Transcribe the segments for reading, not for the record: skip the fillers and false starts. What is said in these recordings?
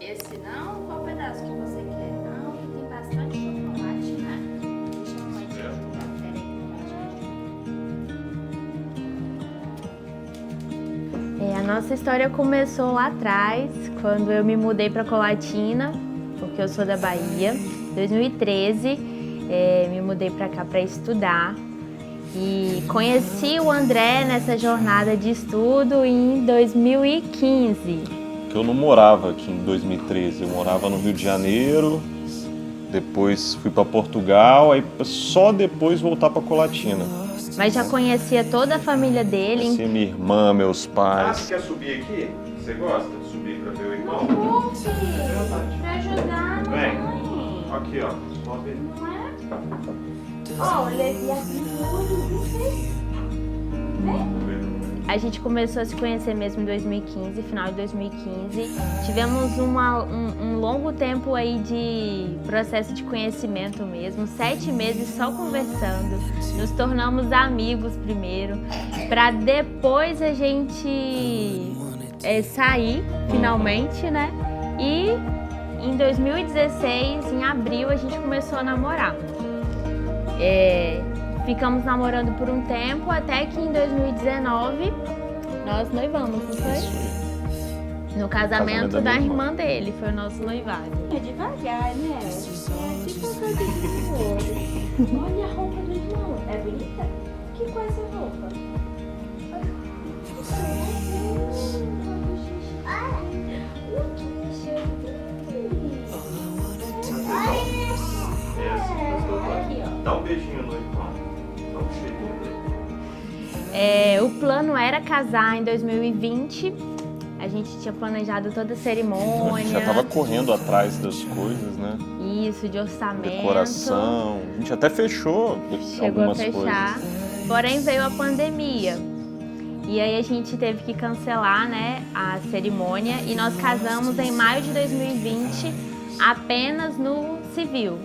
Esse não? Qual pedaço que você quer? Ah, que tem bastante chocolate, né? Deixa eu ver de café aí. A nossa história começou lá atrás, quando eu me mudei para Colatina, porque eu sou da Bahia. Em 2013, me mudei para cá para estudar. E conheci o André nessa jornada de estudo em 2015. Eu não morava aqui em 2013, eu morava no Rio de Janeiro, depois fui para Portugal, aí só depois voltar para Colatina. Mas já conhecia toda a família dele. Conhecia minha irmã, meus pais. Você quer subir aqui? Você gosta de subir para ver o irmão? Não, filho, pra ajudar, Vem. mãe. Aqui, ó. Sobe. Não é? Ó, o Levi aqui tudo, A gente começou a se conhecer mesmo em 2015, final de 2015. Tivemos um longo tempo aí de processo de conhecimento mesmo, 7 meses só conversando. Nos tornamos amigos primeiro, para depois a gente sair finalmente, né? E em 2016, em abril, a gente começou a namorar. Ficamos namorando por um tempo, até que em 2019 nós noivamos, não foi? No casamento da irmã dele, foi o nosso noivado. É devagar, né? Olha a roupa do irmão, é bonita? Que cor é essa roupa? Dá um beijinho no irmão. Dá um cheirinho dele. O plano era casar em 2020. A gente tinha planejado toda a cerimônia. A gente já estava correndo atrás das coisas, né? Isso, de orçamento. Decoração. A gente até fechou Chegou algumas a fechar. coisas. Porém veio a pandemia. E aí a gente teve que cancelar, né, a cerimônia. E nós casamos em maio de 2020, apenas no civil.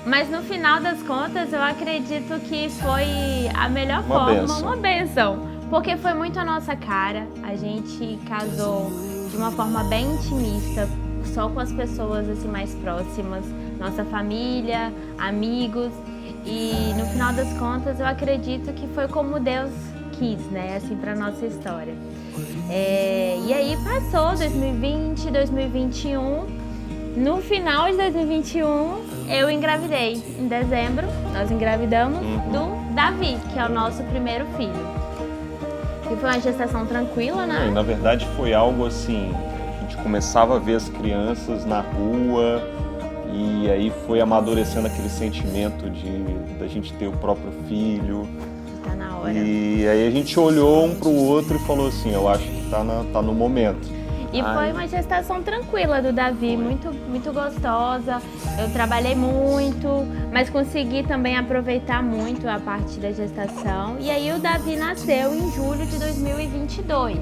Mas no final das contas, eu acredito que foi a melhor uma bênção. Porque foi muito a nossa cara. A gente casou de uma forma bem intimista, só com as pessoas assim mais próximas, nossa família, amigos. E no final das contas, eu acredito que foi como Deus quis, né, assim, para nossa história. E aí passou 2020, 2021. No final de 2021, eu engravidei. Em dezembro, nós engravidamos do Davi, que é o nosso primeiro filho. E foi uma gestação tranquila, né? E, na verdade, foi algo assim, a gente começava a ver as crianças na rua e aí foi amadurecendo aquele sentimento da gente ter o próprio filho. Tá na hora. E aí a gente olhou um pro outro e falou assim, eu acho que tá no momento. E foi uma gestação tranquila do Davi, muito, muito gostosa. Eu trabalhei muito, mas consegui também aproveitar muito a parte da gestação. E aí o Davi nasceu em julho de 2022.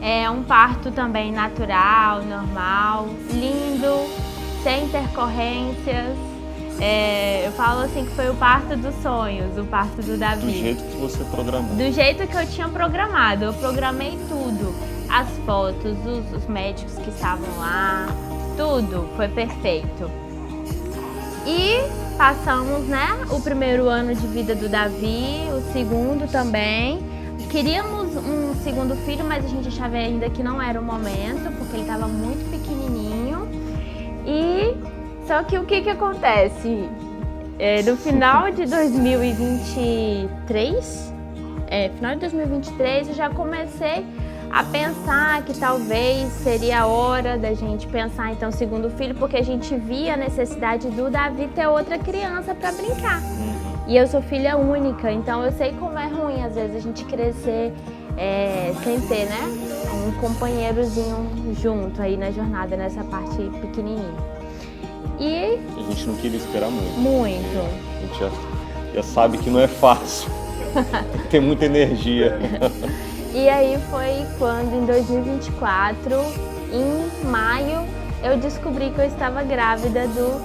É um parto também natural, normal, lindo, sem intercorrências. Eu falo assim que foi o parto dos sonhos, o parto do Davi. Do jeito que você programou. Do jeito que eu tinha programado, eu programei tudo. As fotos, os médicos que estavam lá, tudo foi perfeito. E passamos, né, o primeiro ano de vida do Davi, o segundo também. Queríamos um segundo filho, mas a gente achava ainda que não era o momento, porque ele estava muito pequenininho. E só que o que acontece? No final de 2023, final de 2023, eu já comecei a pensar que talvez seria a hora da gente pensar então segundo filho, porque a gente via a necessidade do Davi ter outra criança para brincar. E eu sou filha única, então eu sei como é ruim às vezes a gente crescer sem ter, né, um companheirozinho junto aí na jornada, nessa parte pequenininha. E a gente não queria esperar muito. Muito. A gente já sabe que não é fácil, tem muita energia. E aí foi quando, em 2024, em maio, eu descobri que eu estava grávida do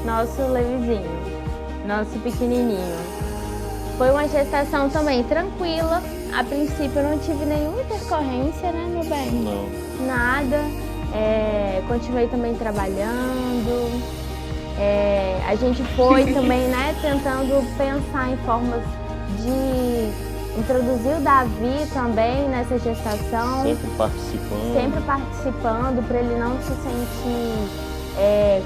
nosso Levizinho, nosso pequenininho. Foi uma gestação também tranquila. A princípio eu não tive nenhuma intercorrência, né, meu bem? Não. Nada. continuei também trabalhando. A gente foi também, né, tentando pensar em formas de introduzir o Davi também nessa gestação. Sempre participando. Para ele não se sentir,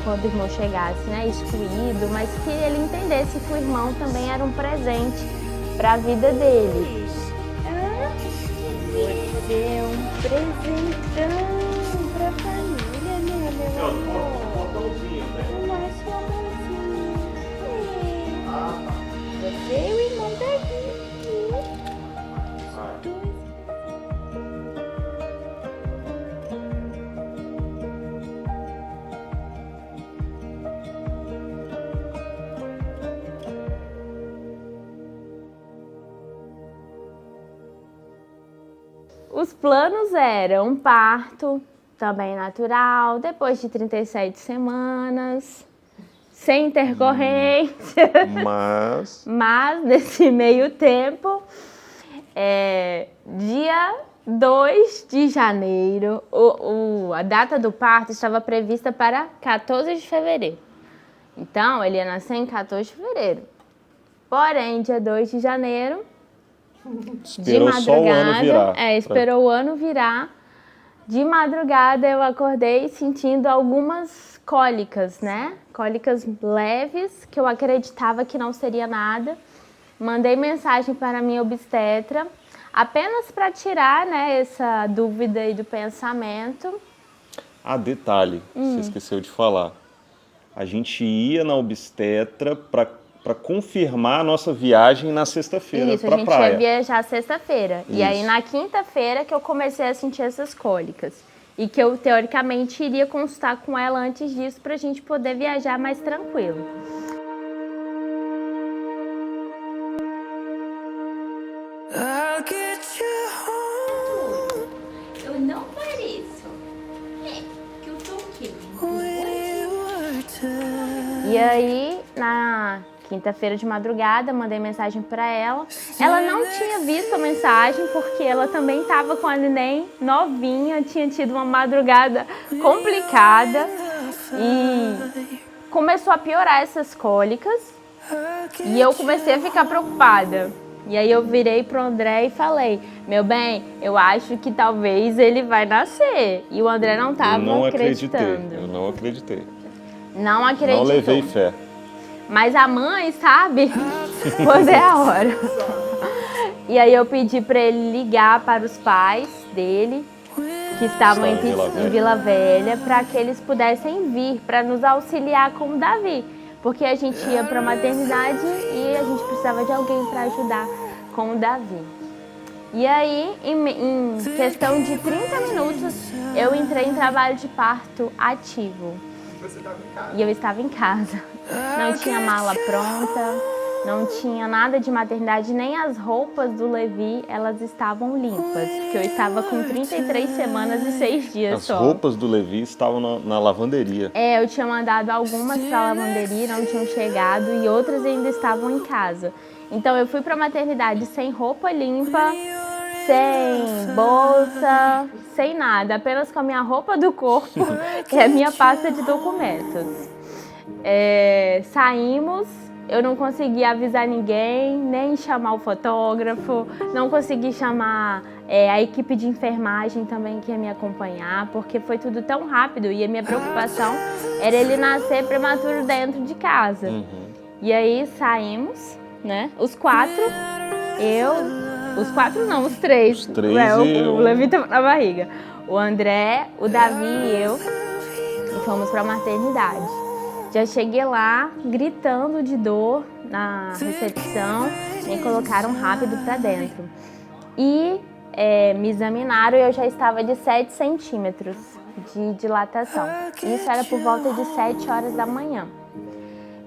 quando o irmão chegasse, né, excluído, mas que ele entendesse que o irmão também era um presente para a vida dele. Você é um presentão para a família, né, meu amor? O nosso amorzinho. Você e o irmão Davi. Os planos eram um parto, também natural, depois de 37 semanas, sem intercorrência. Mas nesse meio tempo, dia 2 de janeiro, a data do parto estava prevista para 14 de fevereiro. Então, ele ia nascer em 14 de fevereiro. Porém, dia 2 de janeiro... Esperou só o ano virar. Esperou o ano virar. De madrugada eu acordei sentindo algumas cólicas, né? Cólicas leves, que eu acreditava que não seria nada. Mandei mensagem para a minha obstetra, apenas para tirar, né, essa dúvida aí do pensamento. Detalhe, você esqueceu de falar. A gente ia na obstetra para confirmar a nossa viagem na sexta-feira para a praia. A gente ia viajar sexta-feira. E aí, na quinta-feira, que eu comecei a sentir essas cólicas. E que eu, teoricamente, iria consultar com ela antes disso para a gente poder viajar mais tranquilo. Eu não pareço. Que eu tô o quê? E aí, na quinta-feira de madrugada, mandei mensagem para ela. Ela não tinha visto a mensagem porque ela também estava com a neném novinha, tinha tido uma madrugada complicada e começou a piorar essas cólicas e eu comecei a ficar preocupada. E aí eu virei pro André e falei, meu bem, eu acho que talvez ele vai nascer. E o André não estava acreditando. Eu não acreditei. Não acreditou. Não levei fé. Mas a mãe sabe quando é a hora. E aí eu pedi para ele ligar para os pais dele, que estavam em Vila Velha, para que eles pudessem vir para nos auxiliar com o Davi. Porque a gente ia para a maternidade e a gente precisava de alguém para ajudar com o Davi. E aí, em questão de 30 minutos, eu entrei em trabalho de parto ativo. Você estava em casa? E eu estava em casa. Não tinha mala pronta, não tinha nada de maternidade, nem as roupas do Levi, elas estavam limpas, porque eu estava com 33 semanas e 6 dias só. As roupas do Levi estavam na lavanderia. Eu tinha mandado algumas para a lavanderia, não tinham chegado, e outras ainda estavam em casa. Então eu fui para a maternidade sem roupa limpa, sem bolsa, sem nada, apenas com a minha roupa do corpo e a minha pasta de documentos. Saímos, eu não consegui avisar ninguém, nem chamar o fotógrafo, não consegui chamar a equipe de enfermagem também que ia me acompanhar, porque foi tudo tão rápido e a minha preocupação era ele nascer prematuro dentro de casa. E aí saímos, né, os quatro, os três. O Levi estava na barriga. O André, o Davi e eu, e fomos para a maternidade. Já cheguei lá gritando de dor na recepção, me colocaram rápido para dentro. E me examinaram e eu já estava de 7 centímetros de dilatação. Isso era por volta de 7 horas da manhã.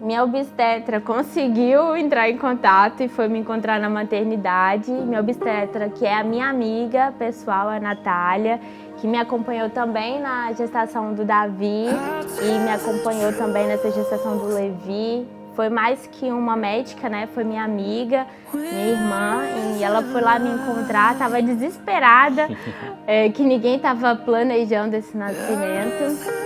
Minha obstetra conseguiu entrar em contato e foi me encontrar na maternidade. Minha obstetra, que é a minha amiga pessoal, a Natália, que me acompanhou também na gestação do Davi e me acompanhou também nessa gestação do Levi. foi mais que uma médica, né? Foi minha amiga, minha irmã, e ela foi lá me encontrar, estava desesperada, que ninguém estava planejando esse nascimento.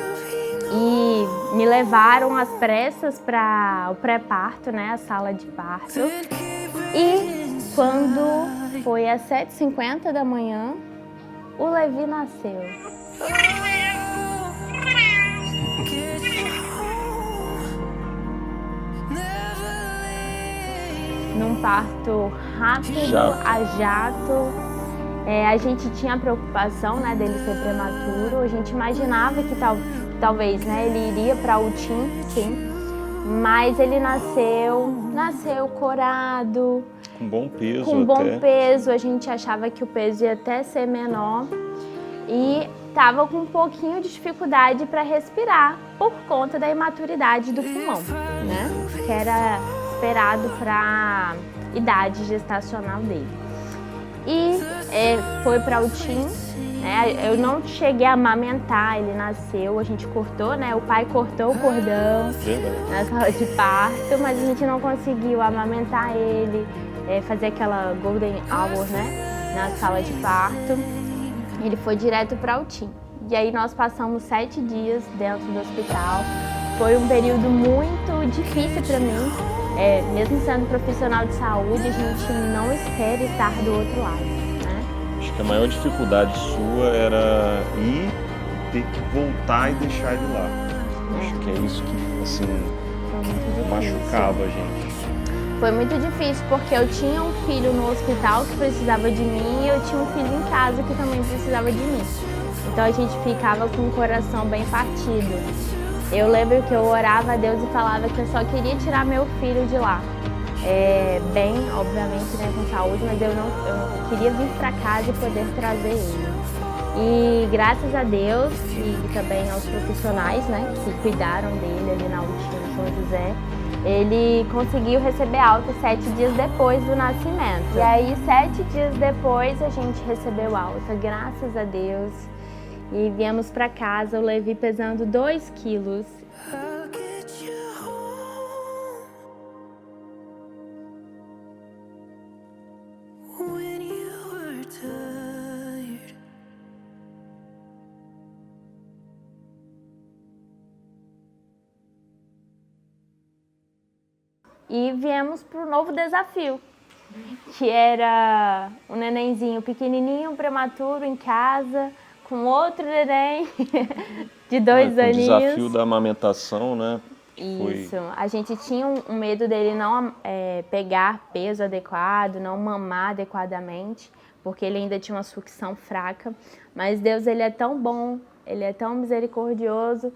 E me levaram às pressas para o pré-parto, né? A sala de parto. E quando foi às 7h50 da manhã, o Levi nasceu. Num parto rápido, a jato. A gente tinha a preocupação, né, dele ser prematuro. A gente imaginava que talvez, né, ele iria para o UTIM, sim. Mas ele nasceu corado. Com bom peso. Com bom peso. A gente achava que o peso ia até ser menor. E estava com um pouquinho de dificuldade para respirar por conta da imaturidade do pulmão, né? Que era esperado para a idade gestacional dele. E foi para o UTIM, né? Eu não cheguei a amamentar, ele nasceu, a gente cortou, né? O pai cortou o cordão na sala de parto, mas a gente não conseguiu amamentar ele, fazer aquela golden hour, né? Na sala de parto. Ele foi direto para o UTIM. E aí nós passamos 7 dias dentro do hospital. Foi um período muito difícil para mim. Mesmo sendo profissional de saúde, a gente não espera estar do outro lado, né? Acho que a maior dificuldade sua era ir, ter que voltar e deixar ele lá. Acho que é isso que, assim, machucava a gente. Foi muito difícil, porque eu tinha um filho no hospital que precisava de mim e eu tinha um filho em casa que também precisava de mim. Então a gente ficava com o coração bem partido. Eu lembro que eu orava a Deus e falava que eu só queria tirar meu filho de lá. Bem, obviamente, né, com saúde, mas eu não queria vir para casa e poder trazer ele. E graças a Deus e também aos profissionais, né, que cuidaram dele ali na UTI São José, ele conseguiu receber alta 7 dias depois do nascimento. E aí, 7 dias depois, a gente recebeu alta, graças a Deus. E viemos para casa, o Levi pesando 2 quilos. E viemos para o novo desafio, que era um nenenzinho pequenininho, prematuro, em casa, com outro neném de 2 aninhos. O desafio da amamentação, né? Isso. A gente tinha um medo dele não pegar peso adequado, não mamar adequadamente, porque ele ainda tinha uma sucção fraca. Mas Deus, ele é tão bom, ele é tão misericordioso,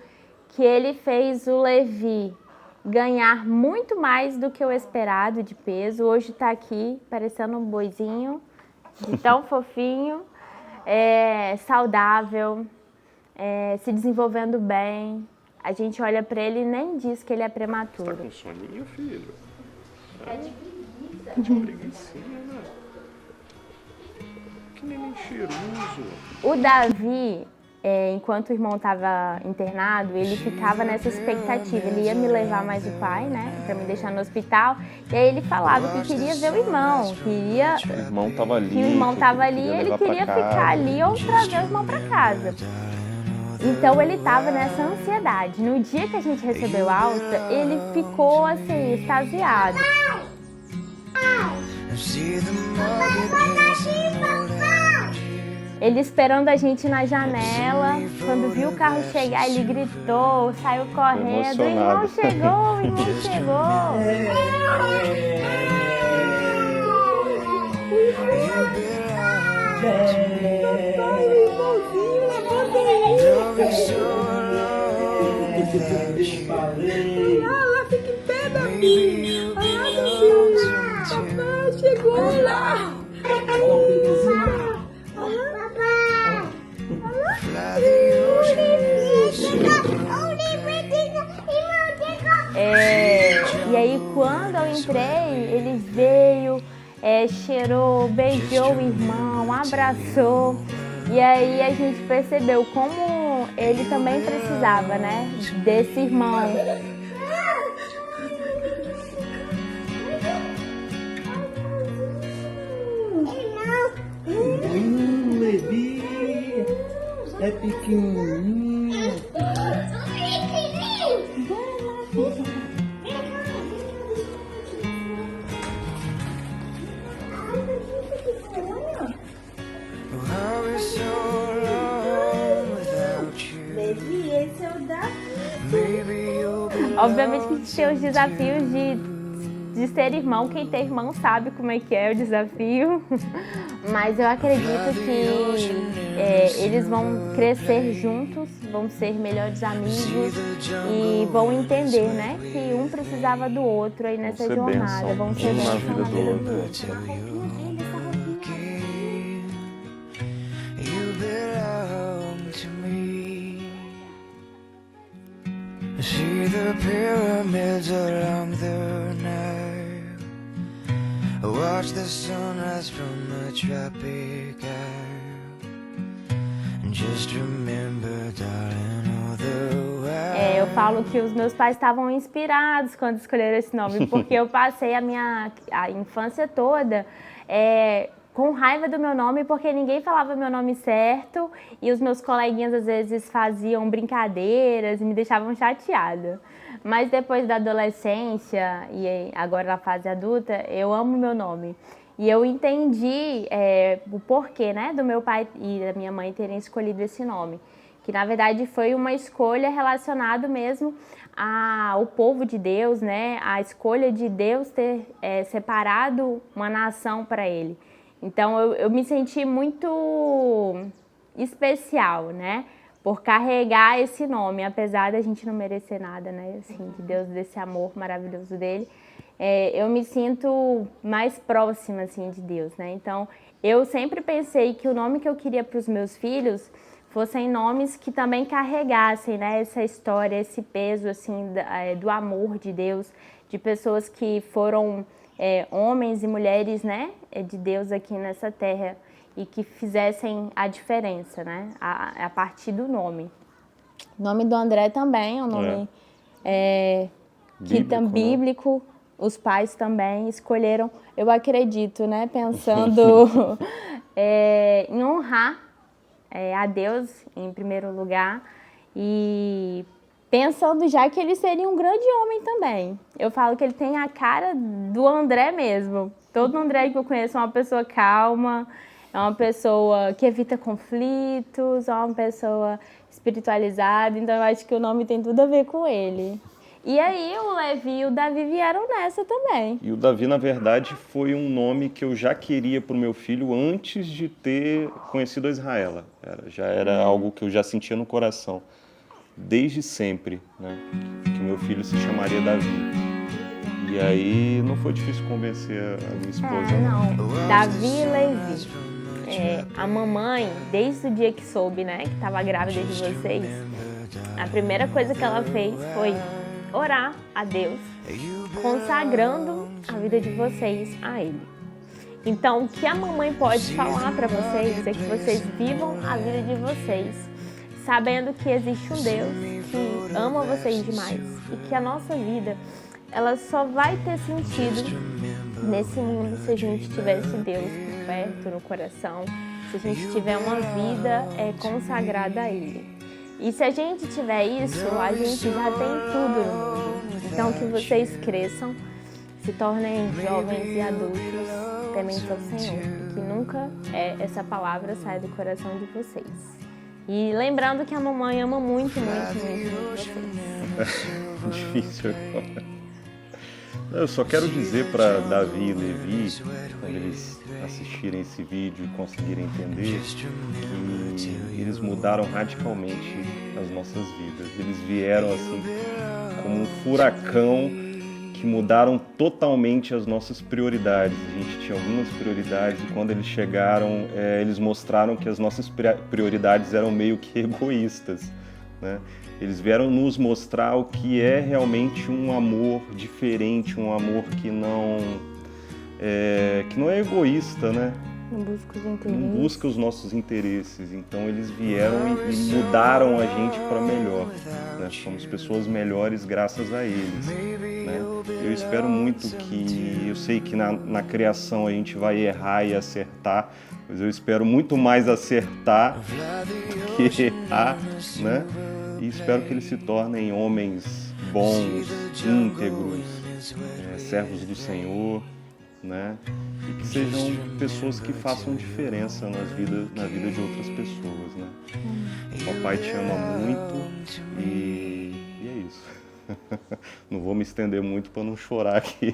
que ele fez o Levi ganhar muito mais do que o esperado de peso. Hoje está aqui parecendo um boizinho, de tão fofinho, saudável, se desenvolvendo bem. A gente olha para ele e nem diz que ele é prematuro. Tá com soninho, filho? Tá de preguiça. De preguicinha, né? Que neném cheiroso. O Davi, enquanto o irmão estava internado, ele ficava nessa expectativa. Ele ia me levar mais o pai, né, para me deixar no hospital. E aí ele falava que queria ver o irmão, Que o irmão estava ali. Que o irmão estava ali e ele queria ficar ali ou trazer o irmão para casa. Então ele estava nessa ansiedade. No dia que a gente recebeu alta, ele ficou assim, extasiado. Ele esperando a gente na janela, quando viu o carro chegar, ele gritou, saiu correndo, o irmão chegou, o irmão chegou. Ela fica em pé da minha. Papai chegou lá. E aí quando eu entrei, ele veio, cheirou, beijou o irmão, abraçou. E aí a gente percebeu como ele também precisava, né, desse irmão. É pequenininho. Baby, esse é o Davi. Obviamente que a gente tem os desafios de ser irmão. Quem tem irmão sabe como é que é o desafio. Mas eu acredito que eles vão crescer juntos, vão ser melhores amigos e vão entender, né, que um precisava do outro aí nessa jornada. Vão ser bênção na vida do outro. See the pyramids along the Nile. Watch the sunrise from the tropic isle. And just remember, darling, all the while. Eu falo que os meus pais estavam inspirados quando escolheram esse nome, porque eu passei a infância toda com raiva do meu nome, porque ninguém falava meu nome certo e os meus coleguinhas às vezes faziam brincadeiras e me deixavam chateada. Mas depois da adolescência e agora na fase adulta, eu amo meu nome. E eu entendi o porquê, né, do meu pai e da minha mãe terem escolhido esse nome. Que na verdade foi uma escolha relacionada mesmo ao povo de Deus, né, a escolha de Deus ter separado uma nação para ele. Então eu me senti muito especial, né, por carregar esse nome, apesar da gente não merecer nada, né, assim, de Deus, desse amor maravilhoso dele. Eu me sinto mais próxima, assim, de Deus, né. Então eu sempre pensei que o nome que eu queria para os meus filhos fossem nomes que também carregassem, né, essa história, esse peso, assim, do amor de Deus, de pessoas que foram homens e mulheres, né, de Deus aqui nessa terra e que fizessem a diferença, né, a partir do nome. O nome do André também é um nome bíblico. Os pais também escolheram, eu acredito, né, pensando em honrar a Deus em primeiro lugar e pensando já que ele seria um grande homem também. Eu falo que ele tem a cara do André mesmo. Todo André que eu conheço é uma pessoa calma, é uma pessoa que evita conflitos, é uma pessoa espiritualizada, então eu acho que o nome tem tudo a ver com ele. E aí o Levi e o Davi vieram nessa também. E o Davi, na verdade, foi um nome que eu já queria para o meu filho antes de ter conhecido a Israela. Já era algo que eu já sentia no coração, desde sempre, né? Que o meu filho se chamaria Davi. E aí não foi difícil convencer a minha esposa. Não. Davi e Levi. A mamãe, desde o dia que soube, né, que estava grávida de vocês, a primeira coisa que ela fez foi orar a Deus, consagrando a vida de vocês a Ele. Então, o que a mamãe pode falar para vocês é que vocês vivam a vida de vocês, sabendo que existe um Deus que ama vocês demais e que a nossa vida, ela só vai ter sentido nesse mundo se a gente tivesse Deus por perto, no coração, se a gente tiver uma vida consagrada a Ele. E se a gente tiver isso, a gente já tem tudo no mundo. Então que vocês cresçam, se tornem jovens e adultos, tementes ao Senhor. E que nunca essa palavra saia do coração de vocês. E lembrando que a mamãe ama muito, muito, muito, muito vocês. Difícil agora. Eu só quero dizer para Davi e Levi, quando eles assistirem esse vídeo e conseguirem entender, que eles mudaram radicalmente as nossas vidas. Eles vieram assim como um furacão que mudaram totalmente as nossas prioridades. A gente tinha algumas prioridades e quando eles chegaram, eles mostraram que as nossas prioridades eram meio que egoístas, né? Eles vieram nos mostrar o que é realmente um amor diferente, um amor que não é egoísta, né? Não busca os interesses. Não busca os nossos interesses. Então eles vieram e mudaram a gente para melhor, né? Somos pessoas melhores graças a eles, né? Eu espero muito que, eu sei que na criação a gente vai errar e acertar, Mas eu espero muito mais acertar do que errar, né? E espero que eles se tornem homens bons, íntegros, servos do Senhor, né? E que sejam pessoas que façam diferença na vida de outras pessoas, né? O papai te ama muito e é isso. Não vou me estender muito para não chorar aqui.